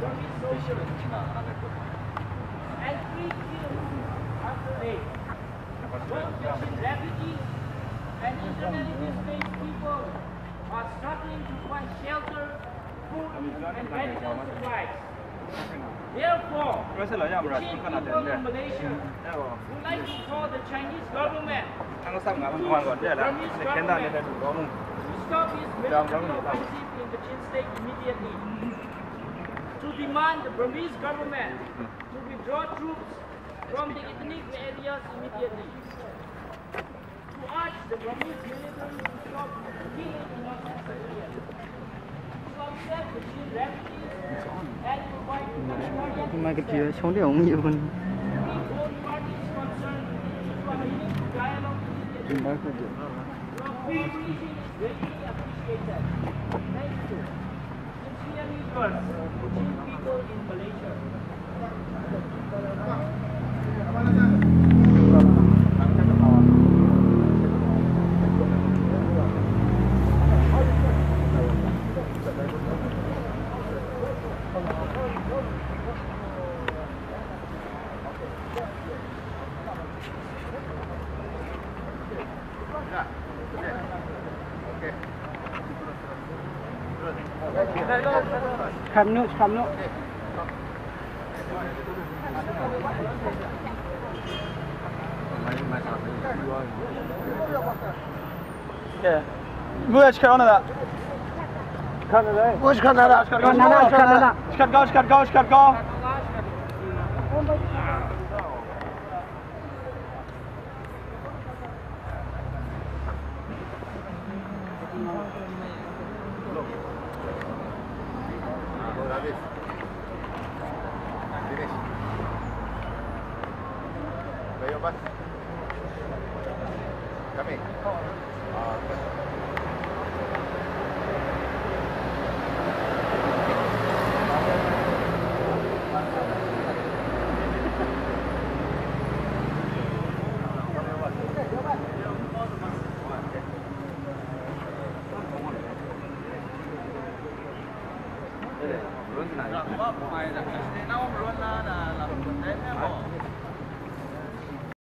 And 3 years after they refugees and internally displaced people are struggling to find shelter, food, and medical supplies. Therefore, the people in Malaysia would like to call the Chinese government to stop its military offensive in the Chin State immediately, to demand the Burmese government to withdraw troops from the ethnic areas immediately, to urge the Burmese military to stop killing innocent civilians, to accept the Chin refugees and provide humanitarian assistance. Three both parties concerned to a meaningful dialogue immediately. Your cooperation is greatly appreciated. Thank you. Sincerely yours, the Chin people in Malaysia. Come no. Yeah. Which Canada? Canada. Which Canada? Canada. Go. Kami. Belum